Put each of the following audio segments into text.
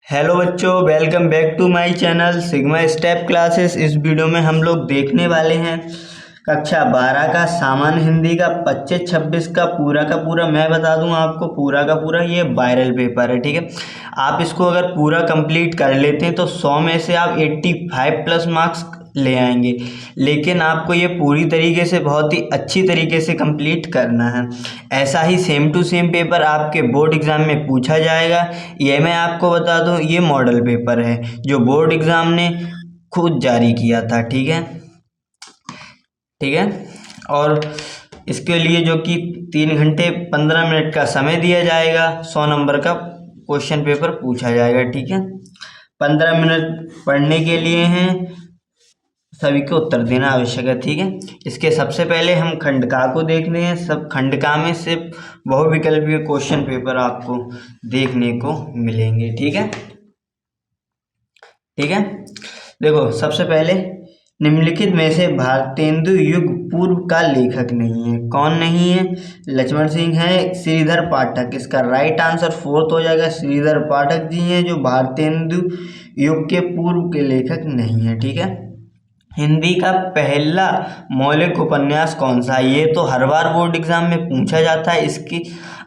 Hello बच्चों, welcome back to my channel sigma step classes. इस video में हम लोग देखने वाले हैं कक्षा 12 का सामान्य हिंदी का 25-26 का पूरा मैं बता दूं आपको पूरा का पूरा ये वायरल पेपर है। ठीक है, आप इसको अगर पूरा कंप्लीट कर लेते हैं तो 100 में से आप 85 प्लस मार्क्स ले आएंगे। लेकिन आपको ये पूरी तरीके से बहुत ही अच्छी तरीके से कंप्लीट करना है। ऐसा ही सेम टू सेम पेपर आपके बोर्ड एग्ज़ाम में पूछा जाएगा। ये मैं आपको बता दूं, ये मॉडल पेपर है जो बोर्ड एग्ज़ाम ने खुद जारी किया था। ठीक है, और इसके लिए जो कि 3 घंटे 15 मिनट का समय दिया जाएगा, 100 नंबर का क्वेश्चन पेपर पूछा जाएगा। ठीक है, 15 मिनट पढ़ने के लिए हैं, सभी को उत्तर देना आवश्यक है। ठीक है, इसके सबसे पहले हम खंडका को देखते हैं। सब खंडका में सिर्फ बहुविकल्पीय क्वेश्चन पेपर आपको देखने को मिलेंगे। ठीक है, देखो सबसे पहले निम्नलिखित में से भारतेंदु युग पूर्व का लेखक नहीं है। कौन नहीं है? लक्ष्मण सिंह है, श्रीधर पाठक। इसका राइट आंसर फोर्थ हो जाएगा, श्रीधर पाठक जी हैं जो भारतेंदु युग के पूर्व के लेखक नहीं है। ठीक है, हिंदी का पहला मौलिक उपन्यास कौन सा है? ये तो हर बार बोर्ड एग्जाम में पूछा जाता है, इसकी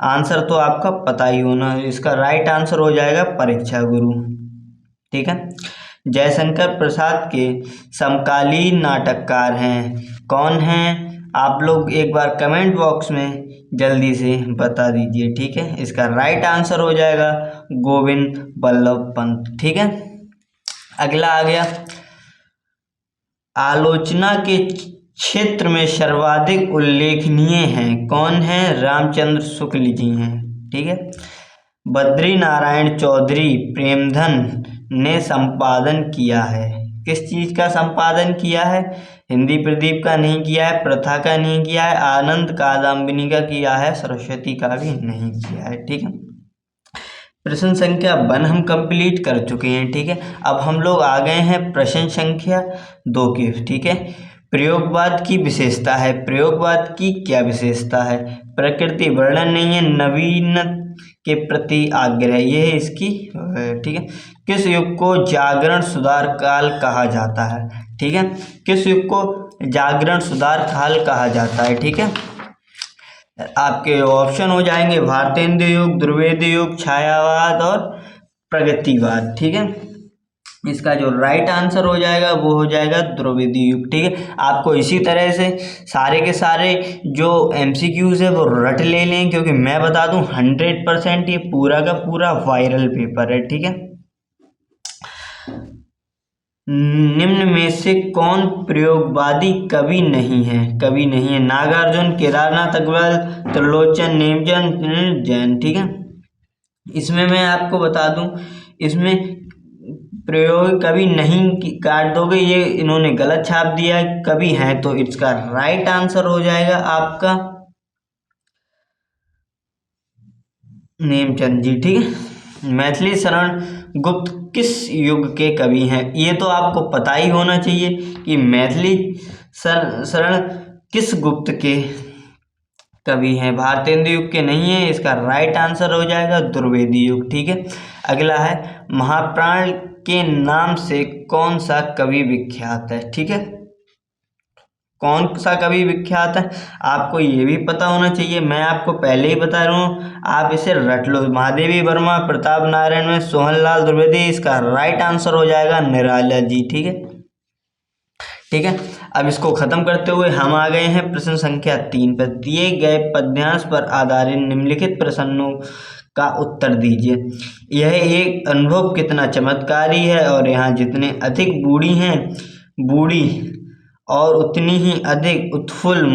आंसर तो आपका पता ही होना है। इसका राइट आंसर हो जाएगा परीक्षा गुरु। ठीक है, जयशंकर प्रसाद के समकालीन नाटककार हैं। कौन हैं? आप लोग एक बार कमेंट बॉक्स में जल्दी से बता दीजिए। ठीक है, इसका राइट आंसर हो जाएगा गोविंद बल्लभ पंत। ठीक है, अगला आ गया, आलोचना के क्षेत्र में सर्वाधिक उल्लेखनीय हैं। कौन है? रामचंद्र शुक्ल जी हैं। ठीक है, बद्री नारायण चौधरी प्रेमधन ने संपादन किया है। किस चीज का संपादन किया है? हिंदी प्रदीप का नहीं किया है, प्रथा का नहीं किया है, आनंद कादम्बिनी का किया है, सरस्वती का भी नहीं किया है। ठीक है, प्रश्न संख्या 1 हम कंप्लीट कर चुके हैं। ठीक है, अब हम लोग आ गए हैं प्रश्न संख्या 2 की। ठीक है, प्रयोगवाद की विशेषता है। प्रयोगवाद की क्या विशेषता है? प्रकृति वर्णन नहीं है, नवीन के प्रति आग्रह, ये है इसकी। ठीक है, किस युग को जागरण सुधार काल कहा जाता है? ठीक है, किस युग को जागरण सुधार काल कहा जाता है? ठीक है, आपके ऑप्शन हो जाएंगे भारतेंदु युग, द्रविड़ युग, छायावाद और प्रगतिवाद। ठीक है, इसका जो राइट आंसर हो जाएगा वो हो जाएगा द्रविड़ युग। ठीक है, आपको इसी तरह से सारे के सारे जो एमसीक्यूज है वो रट ले लें, क्योंकि मैं बता दूं 100% ये पूरा का पूरा वायरल पेपर है। ठीक है, निम्न में से कौन प्रयोगवादी कवि नहीं है? कवि नहीं है, नागार्जुन, केदारनाथ अग्रवाल, त्रिलोचन, नेमचंद, जैन। ठीक है, इसमें मैं आपको बता दूं, इसमें प्रयोग कवि नहीं काट दोगे, ये इन्होंने गलत छाप दिया है, कवि है, तो इसका राइट आंसर हो जाएगा आपका नेमचंद जी। ठीक है, मैथिली शरण गुप्त किस युग के कवि हैं? ये तो आपको पता ही होना चाहिए कि मैथिली शरण किस गुप्त के कवि हैं। भारतेंदु युग के नहीं है, इसका राइट आंसर हो जाएगा द्रविड़ युग। ठीक है, अगला है, महाप्राण के नाम से कौन सा कवि विख्यात है? ठीक है, कौन सा कवि विख्यात है आपको ये भी पता होना चाहिए, मैं आपको पहले ही बता रहा हूँ, आप इसे रट लो। महादेवी वर्मा, प्रताप नारायण में, सोहनलाल द्विवेदी। इसका राइट आंसर हो जाएगा निराला जी। ठीक है, अब इसको खत्म करते हुए हम आ गए हैं प्रश्न संख्या 3 पर। दिए गए पद्यांश पर आधारित निम्नलिखित प्रश्नों का उत्तर दीजिए। यह एक अनुभव कितना चमत्कारी है, और यहाँ जितने अधिक बूढ़ी हैं बूढ़ी और उतनी ही अधिक उत्फुल्ल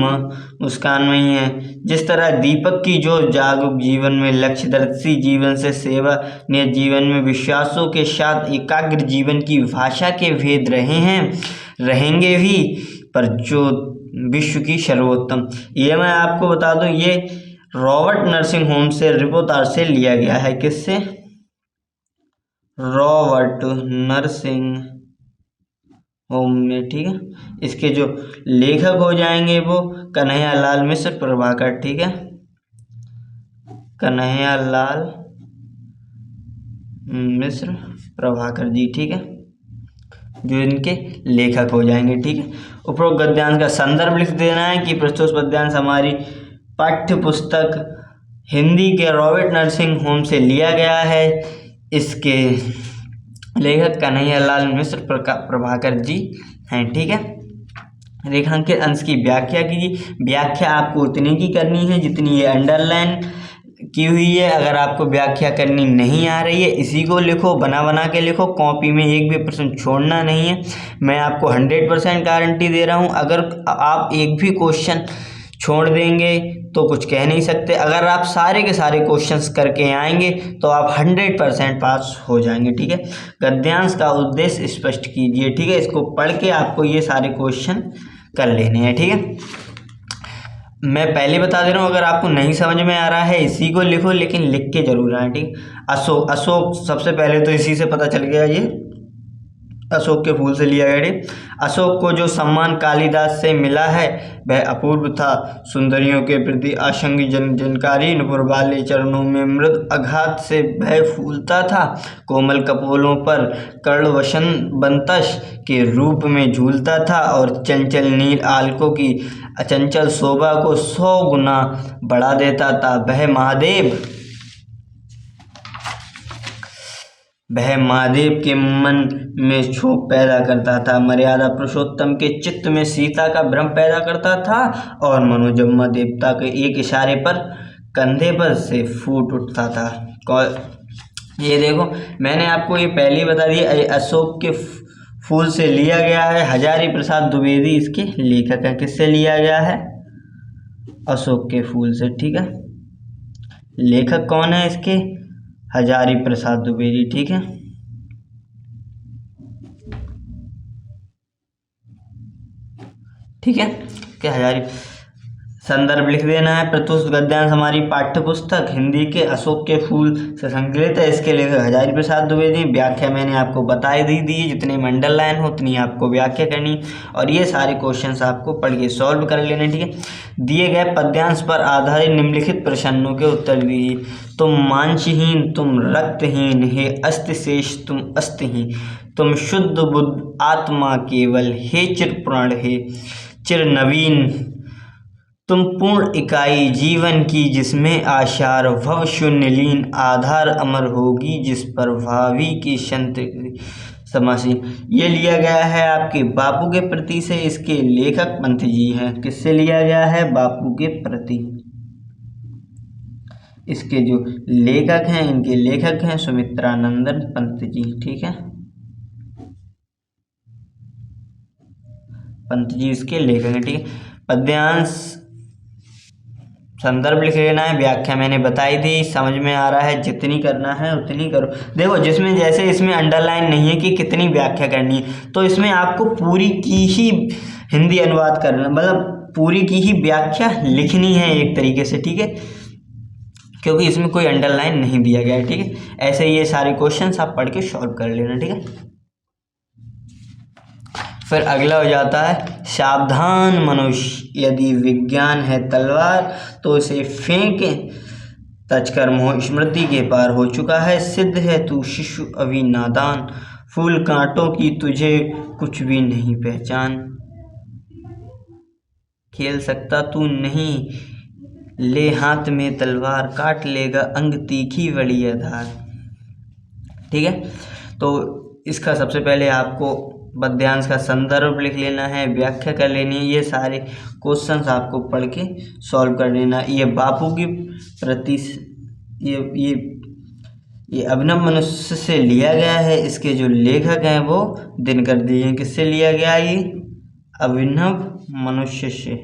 मुस्कानमयी है। जिस तरह दीपक की जो जागरूक जीवन में लक्ष्यदर्शी जीवन से सेवा नियत जीवन में विश्वासों के साथ एकाग्र जीवन की भाषा के भेद रहे हैं, रहेंगे भी, पर जो विश्व की सर्वोत्तम। ये मैं आपको बता दूं, ये रॉबर्ट नर्सिंग होम से रिपोर्टार से लिया गया है। किससे? रॉबर्ट नर्सिंग होम में। ठीक है, इसके जो लेखक हो जाएंगे वो कन्हैयालाल मिश्र प्रभाकर। ठीक है, कन्हैयालाल मिश्र प्रभाकर जी, ठीक है, जो इनके लेखक हो जाएंगे, ठीक है। उपरोक्त गद्यांश का संदर्भ लिख देना है कि प्रस्तुत पद्यांश हमारी पाठ्य पुस्तक हिंदी के रॉबर्ट नर्सिंग होम से लिया गया है। इसके लेखक कन्हैयालाल मिश्र प्रभाकर जी हैं, ठीक है। रेखांकित अंश की व्याख्या कीजिए। व्याख्या आपको उतनी की करनी है जितनी ये अंडरलाइन की हुई है। अगर आपको व्याख्या करनी नहीं आ रही है, इसी को लिखो, बना बना के लिखो, कॉपी में एक भी प्रश्न छोड़ना नहीं है। मैं आपको 100% गारंटी दे रहा हूँ। अगर आप एक भी क्वेश्चन छोड़ देंगे तो कुछ कह नहीं सकते। अगर आप सारे के सारे क्वेश्चंस करके आएंगे तो आप 100% पास हो जाएंगे, ठीक है। गद्यांश का उद्देश्य स्पष्ट कीजिए, ठीक है। इसको पढ़ के आपको ये सारे क्वेश्चन कर लेने हैं, ठीक है। मैं पहले बता दे रहा हूँ, अगर आपको नहीं समझ में आ रहा है इसी को लिखो, लेकिन लिख के जरूर आए, ठीक। अशोक, अशोक सबसे पहले तो इसी से पता चल गया, ये अशोक के फूल से लिया गया। अशोक को जो सम्मान कालिदास से मिला है वह अपूर्व था। सुंदरियों के प्रति असंग जनकारी, नुपुर वाले चरणों में मृद आघात से वह फूलता था। कोमल कपोलों पर कर्ण वसंत के रूप में झूलता था और चंचल नील आलकों की अचंचल शोभा को 100 गुना बढ़ा देता था। वह महादेव के मन में क्षोभ पैदा करता था। मर्यादा पुरुषोत्तम के चित्त में सीता का भ्रम पैदा करता था और मनोजम्मा देवता के एक इशारे पर कंधे पर से फूट उठता था। ये देखो, मैंने आपको ये पहले ही बता दिया, अशोक के फूल से लिया गया है। हजारी प्रसाद द्विवेदी इसके लेखक है। किससे लिया गया है? अशोक के फूल से, ठीक है। लेखक कौन है इसके? हजारी प्रसाद द्विवेदी, ठीक है। ठीक है, क्या हजारी। संदर्भ लिख देना है। प्रस्तुत गद्यांश हमारी पाठ्य पुस्तक हिंदी के अशोक के फूल से संकलित है। इसके लेखक हजारी प्रसाद द्विवेदी। व्याख्या मैंने आपको बताई दी है, जितने में अंडरलाइन हो उतनी आपको व्याख्या करनी, और ये सारे क्वेश्चंस आपको पढ़ के सॉल्व कर लेने, ठीक है। दिए गए पद्यांश पर आधारित निम्नलिखित प्रश्नों के उत्तर दीजिए। तुम मांसहीन, तुम रक्तहीन, हे अस्तिशेष तुम अस्तिहीन, तुम शुद्ध बुद्ध आत्मा केवल, हे चिरपुराण, हे चिर नवीन, तुम पूर्ण इकाई जीवन की जिसमें आशार भव शून्य लीन, आधार अमर होगी जिस पर भावी की संत समासीन। ये लिया गया है आपके बापू के प्रति से। इसके लेखक पंत जी हैं। किससे लिया गया है? बापू के प्रति। इसके जो लेखक हैं, इनके लेखक हैं सुमित्रानंदन पंत जी, ठीक है। पंत जी इसके लेखक हैं, ठीक है। पद्यांश संदर्भ लिख लेना है। व्याख्या मैंने बताई थी, समझ में आ रहा है, जितनी करना है उतनी करो। देखो, जिसमें जैसे इसमें अंडरलाइन नहीं है कि कितनी व्याख्या करनी है, तो इसमें आपको पूरी की ही हिंदी अनुवाद करना, मतलब पूरी की ही व्याख्या लिखनी है एक तरीके से, ठीक है, क्योंकि इसमें कोई अंडरलाइन नहीं दिया गया है, ठीक है। ऐसे ये सारे क्वेश्चंस आप पढ़ के सॉल्व कर लेना, ठीक है। फिर अगला हो जाता है, सावधान मनुष्य, यदि विज्ञान है तलवार तो इसे फेंके, तजकर मोह स्मृति के पार हो चुका है। सिद्ध है तू शिशु अभी नादान, फूल कांटों की तुझे कुछ भी नहीं पहचान, खेल सकता तू नहीं, ले हाथ में तलवार, काट लेगा अंग तीखी बड़ी धार, ठीक है। तो इसका सबसे पहले आपको पद्यांश का संदर्भ लिख लेना है, व्याख्या कर लेनी है, ये सारे क्वेश्चंस आपको पढ़ के सॉल्व कर लेना। ये बापू की प्रति, ये अभिनव मनुष्य से लिया गया है। इसके जो लेखक हैं वो दिनकर जी हैं। किससे लिया गया? ये अभिनव मनुष्य से।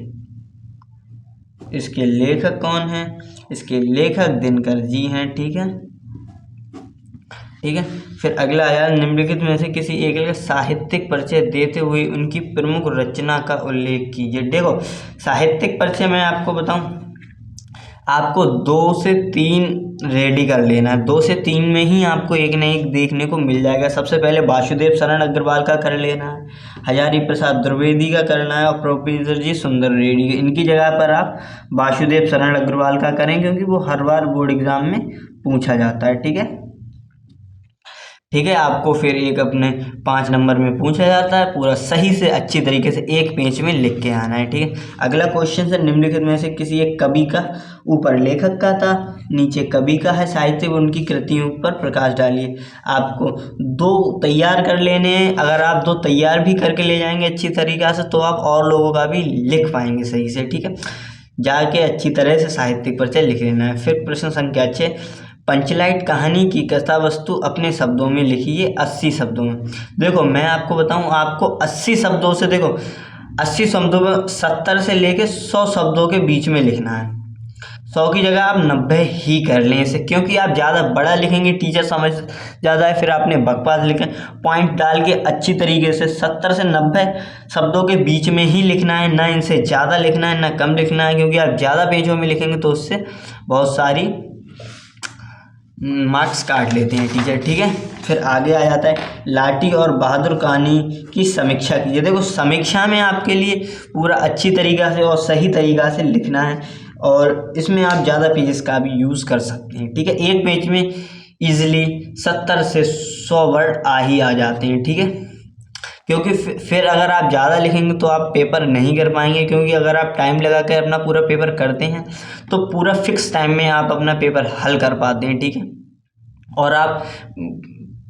इसके लेखक कौन हैं? इसके लेखक दिनकर जी हैं, ठीक है, ठीक है। फिर अगला आया, निम्नलिखित में से किसी एक साहित्यिक परिचय देते हुए उनकी प्रमुख रचना का उल्लेख कीजिए। देखो, साहित्यिक परिचय मैं आपको बताऊं, आपको 2 से 3 रेडी कर लेना है। 2 से 3 में ही आपको एक न एक देखने को मिल जाएगा। सबसे पहले वासुदेव शरण अग्रवाल का कर लेना है, हजारी प्रसाद द्विवेदी का करना है, और प्रोफेसर जी सुंदर रेड्डी। इनकी जगह पर आप वासुदेव शरण अग्रवाल का करें, क्योंकि वो हर बार बोर्ड एग्जाम में पूछा जाता है, ठीक है। ठीक है। आपको फिर एक अपने 5 नंबर में पूछा जाता है, पूरा सही से अच्छी तरीके से एक पेज में लिख के आना है, ठीक है। अगला क्वेश्चन है, निम्नलिखित में से किसी एक कवि का, ऊपर लेखक का था, नीचे कवि का है, साहित्य व उनकी कृतियों पर प्रकाश डालिए। आपको 2 तैयार कर लेने हैं। अगर आप 2 तैयार भी करके ले जाएंगे अच्छी तरीक़ा से तो आप और लोगों का भी लिख पाएंगे सही से, ठीक है। जाके अच्छी तरह से साहित्यिक परिचय लिख लेना है। फिर प्रश्न संख्या 6, पंचलाइट कहानी की कथा वस्तु अपने शब्दों में लिखिए 80 शब्दों में। देखो मैं आपको बताऊं, आपको 80 शब्दों से, देखो 80 शब्दों में 70 से लेके 100 शब्दों के बीच में लिखना है। 100 की जगह आप 90 ही कर लें इसे, क्योंकि आप ज़्यादा बड़ा लिखेंगे टीचर समझ ज़्यादा है, फिर आपने बकवास लिखे। पॉइंट डाल के अच्छी तरीके से 70 से 90 शब्दों के बीच में ही लिखना है, ना इनसे ज़्यादा लिखना है ना कम लिखना है, क्योंकि आप ज़्यादा पेजों में लिखेंगे तो उससे बहुत सारी मार्क्स काट लेते हैं टीचर, ठीक है। फिर आगे आ जाता है, लाठी और बहादुर कहानी की समीक्षा कीजिए। देखो समीक्षा में आपके लिए पूरा अच्छी तरीक़ा से और सही तरीक़ा से लिखना है, और इसमें आप ज़्यादा पेजेस का भी यूज़ कर सकते हैं, ठीक है। एक पेज में ईजिली 70 से 100 वर्ड आ जाते हैं, ठीक है। क्योंकि फिर अगर आप ज़्यादा लिखेंगे तो आप पेपर नहीं कर पाएंगे, क्योंकि अगर आप टाइम लगा कर अपना पूरा पेपर करते हैं तो पूरा फिक्स टाइम में आप अपना पेपर हल कर पाते हैं, ठीक है। और आप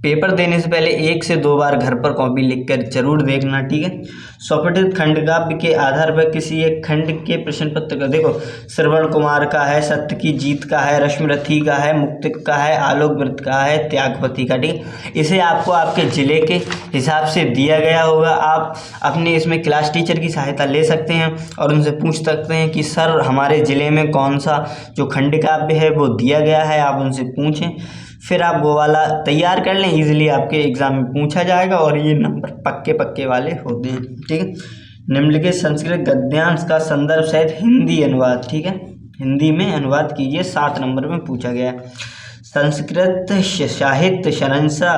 पेपर देने से पहले 1 से 2 बार घर पर कॉपी लिखकर जरूर देखना, ठीक है। स्वपठित खंड काव्य के आधार पर किसी एक खंड के प्रश्न पत्र का, देखो श्रवण कुमार का है, सत्य की जीत का है, रश्मिरथी का है, मुक्तिक का है, आलोक वृत्त का है, त्यागपति का, ठीक है। इसे आपको आपके ज़िले के हिसाब से दिया गया होगा। आप अपने इसमें क्लास टीचर की सहायता ले सकते हैं और उनसे पूछ सकते हैं कि सर हमारे ज़िले में कौन सा जो खंड काव्य है वो दिया गया है, आप उनसे पूछें। फिर आप वो वाला तैयार कर लें, इजीली आपके एग्ज़ाम में पूछा जाएगा और ये नंबर पक्के वाले होते हैं, ठीक है। निम्नलिखित संस्कृत गद्यांश का संदर्भ सहित हिंदी अनुवाद, ठीक है, हिंदी में अनुवाद कीजिए, 7 नंबर में पूछा गया है। संस्कृत साहित्य शरंसा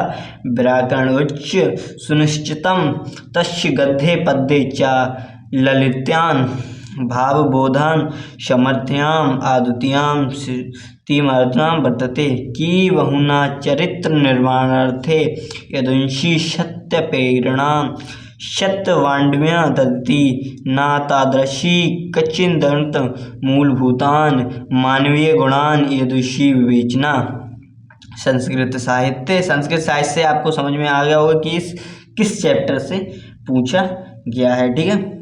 व्याकरणोच्च सुनिश्चितम तस्य गद्ये पद्ये च ललित्यान् भावबोधान् समर्थ्याम् आदुतीयां तीमर्दनां वर्तते कि बहुना चरित्र निर्माणार्थे यदुंशी सत्यप्रेरणा सत्यवाण्ड्म्या ददति न तादृशी कच्चिदन्त मूलभूतान् मानवीय गुणान् यदुषी विवेचना। संस्कृत साहित्य से आपको समझ में आ गया होगा कि इस किस चैप्टर से पूछा गया है, ठीक है।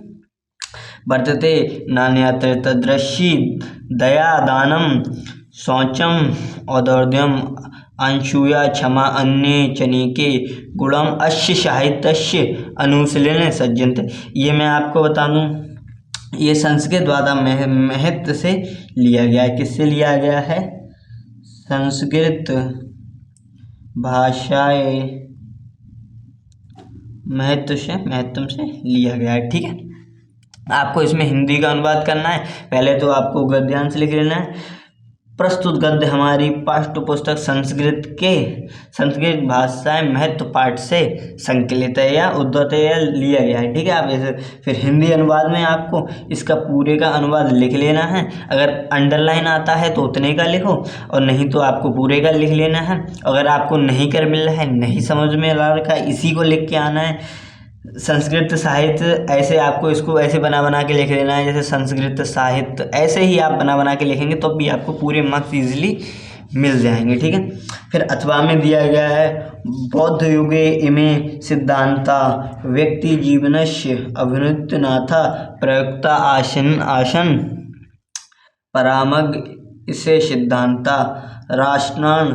वर्तते नान्यत्र तदृशी दया दानम शौचम औदर्द्यम अंशूया क्षमा अन्य चनेके गुणम अश्य साहित्यस्य अनुशीलन सज्जनते। ये मैं आपको बता दूं, ये संस्कृत वादा महत्व से लिया गया है। किससे लिया गया है? संस्कृत भाषाए महत्व से लिया गया है, ठीक है। आपको इसमें हिंदी का अनुवाद करना है। पहले तो आपको गद्यांश लिख लेना है। प्रस्तुत गद्य हमारी पाठ्य पुस्तक संस्कृत भाषा महत्व पाठ से संकलित है या उद्धृत है या लिया गया है, ठीक है। आप इसे फिर हिंदी अनुवाद में आपको इसका पूरे का अनुवाद लिख लेना है। अगर अंडरलाइन आता है तो उतने का लिखो और नहीं तो आपको पूरे का लिख लेना है। अगर आपको नहीं कर मिल रहा है, नहीं समझ में ला रखा है, इसी को लिख के आना है। संस्कृत साहित्य ऐसे आपको इसको ऐसे बना के लिख लेना है, जैसे संस्कृत साहित्य ऐसे ही आप बना के लिखेंगे तो भी आपको पूरे मार्क्स इजीली मिल जाएंगे, ठीक है। फिर अथवा में दिया गया है बौद्ध युगे इमे सिद्धांता व्यक्ति जीवनस्य अभिनुत्नाथा प्रयुक्ता आसन परामग इसे सिद्धांता राष्ट्रान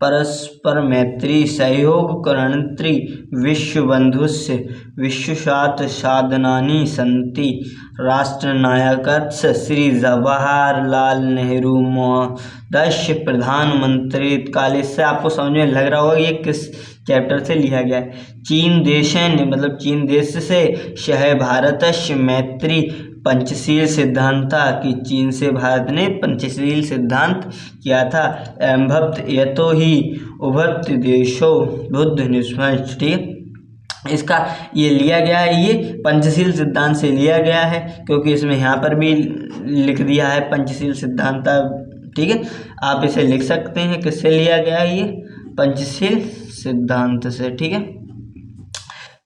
परस्पर मैत्री सहयोग करणत्री विश्वबंधुस्य विश्वसात साधनानि संति राष्ट्रनायकस्य श्री जवाहरलाल नेहरू महोदय प्रधानमंत्री काल। इससे आपको समझ में लग रहा होगा ये किस चैप्टर से लिया गया है। चीन देश से शह भारतस्य मैत्री पंचशील सिद्धांता कि चीन से भारत ने पंचशील सिद्धांत किया था। भक्त यतो ही उभक्त देशो बुद्ध निष्पक्ष, ठीक। इसका ये लिया गया है, ये पंचशील सिद्धांत से लिया गया है, क्योंकि इसमें यहाँ पर भी लिख दिया है पंचशील सिद्धांत, ठीक है। आप इसे लिख सकते हैं किससे लिया गया है, ये पंचशील सिद्धांत से। ठीक है,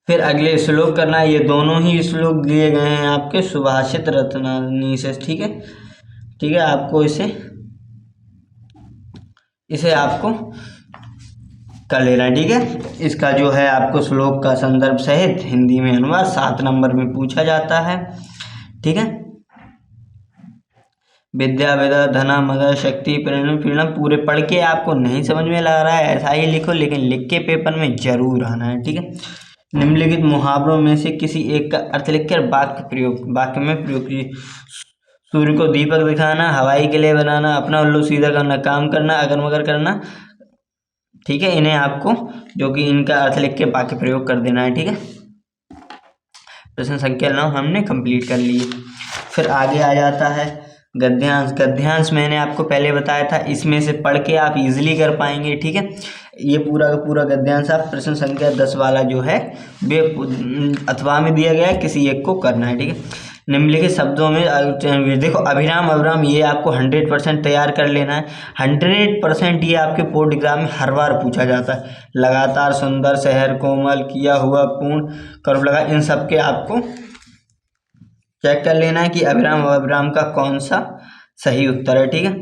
फिर अगले श्लोक करना है। ये दोनों ही श्लोक दिए गए हैं आपके सुभाषित रत्नावली से। ठीक है, ठीक है, आपको इसे आपको कर लेना है। ठीक है, इसका जो है आपको श्लोक का संदर्भ सहित हिंदी में अनुवाद 7 नंबर में पूछा जाता है। ठीक है, विद्या विदा धना मद शक्ति प्रेरणा पीड़ना पूरे पढ़ के आपको नहीं समझ में लग रहा है ऐसा ही लिखो, लेकिन लिख के पेपर में जरूर आना है। ठीक है, निम्नलिखित मुहावरों में से किसी एक का अर्थ लिखकर वाक्य में प्रयोग कीजिए। सूर्य को दीपक दिखाना, हवाई के लिए बनाना, अपना उल्लू सीधा करना, काम करना, अगर मगर करना। ठीक है, इन्हें आपको जो कि इनका अर्थ लिख के वाक्य प्रयोग कर देना है। ठीक है, प्रश्न संख्या 9 हमने कंप्लीट कर लिए। फिर आगे आ जाता है गद्यांश। गद्यांश मैंने आपको पहले बताया था, इसमें से पढ़ के आप इजीली कर पाएंगे। ठीक है, ये पूरा का पूरा गद्यांश आप प्रश्न संख्या 10 वाला जो है वे अथवा में दिया गया है, किसी एक को करना है। ठीक है, निम्नलिखित शब्दों में देखो अभिराम अभिराम ये आपको 100% तैयार कर लेना है। 100% ये आपके बोर्ड एग्जाम में हर बार पूछा जाता है। लगातार, सुंदर, शहर, कोमल, किया हुआ, पूर्ण, कर्व लगा, इन सब के आपको चेक कर लेना है कि अभिराम अभिराम का कौन सा सही उत्तर है। ठीक है,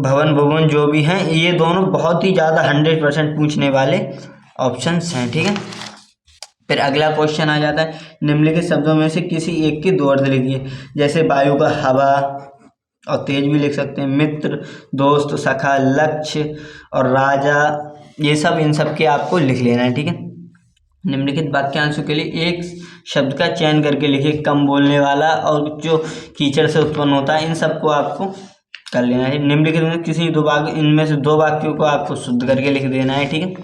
भवन भुवन जो भी हैं ये दोनों बहुत ही ज़्यादा 100% पूछने वाले ऑप्शंस हैं। ठीक है, फिर अगला क्वेश्चन आ जाता है, निम्नलिखित शब्दों में से किसी एक के दो अर्थ लिखिए। जैसे वायु का हवा और तेज भी लिख सकते हैं, मित्र, दोस्त, सखा, लक्ष्य और राजा, ये सब इन सब के आपको लिख लेना है। ठीक है, निम्नलिखित वाक्यांशों के लिए एक शब्द का चयन करके लिखिए। कम बोलने वाला और जो कीचड़ से उत्पन्न होता है, इन सबको आपको कर लेना है। निम्नलिखित में किसी दो वाक्य, इनमें से दो वाक्यों को आपको शुद्ध करके लिख देना है। ठीक है,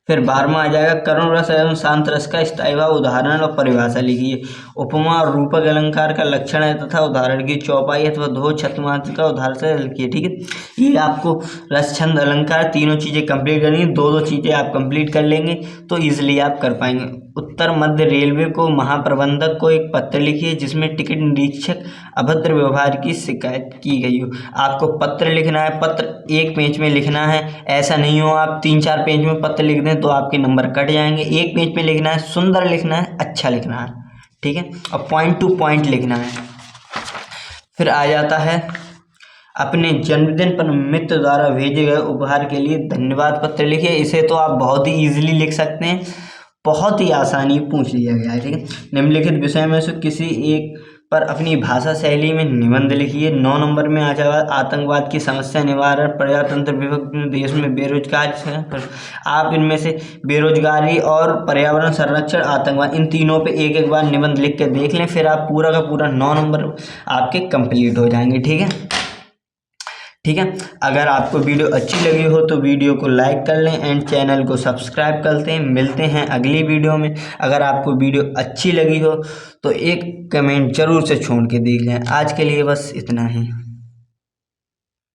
फिर 12वां आ जाएगा करुण रस एवं शांत रस का स्थायी भाव, उदाहरण और परिभाषा लिखिए। उपमा और रूपक अलंकार का लक्षण है तथा उदाहरण की चौपाई अथवा दो छत्मात्र का उदाहरण से लिखिए। ठीक है, ये आपको रस छंद अलंकार तीनों चीज़ें कंप्लीट करनी है। दो चीज़ें आप कंप्लीट कर लेंगे तो ईजिली आप कर पाएंगे। उत्तर मध्य रेलवे को महाप्रबंधक को एक पत्र लिखिए जिसमें टिकट निरीक्षक अभद्र व्यवहार की शिकायत की गई हो। आपको पत्र लिखना है, पत्र एक पेज में लिखना है। ऐसा नहीं हो आप 3-4 पेज में पत्र लिख दें तो आपके नंबर कट जाएंगे। एक पेज में लिखना है, सुंदर लिखना है, अच्छा लिखना है। ठीक है, और पॉइंट टू पॉइंट लिखना है। फिर आ जाता है अपने जन्मदिन पर मित्र द्वारा भेजे गए उपहार के लिए धन्यवाद पत्र लिखिए। इसे तो आप बहुत ही ईजिली लिख सकते हैं, बहुत ही आसानी पूछ लिया गया है। ठीक है, निम्नलिखित विषय में से किसी एक पर अपनी भाषा शैली में निबंध लिखिए। 9 नंबर में आ जाएगा आतंकवाद की समस्या निवारण, प्रजातंत्र विभक्त देश में बेरोजगार। आप इनमें से बेरोजगारी और पर्यावरण संरक्षण, आतंकवाद, इन तीनों पे एक एक बार निबंध लिख के देख लें, फिर आप पूरा का पूरा 9 नंबर आपके कंप्लीट हो जाएंगे। ठीक है, ठीक है, अगर आपको वीडियो अच्छी लगी हो तो वीडियो को लाइक कर लें एंड चैनल को सब्सक्राइब करते हैं। मिलते हैं अगली वीडियो में। अगर आपको वीडियो अच्छी लगी हो तो एक कमेंट जरूर से छोड़ के देख लें। आज के लिए बस इतना ही।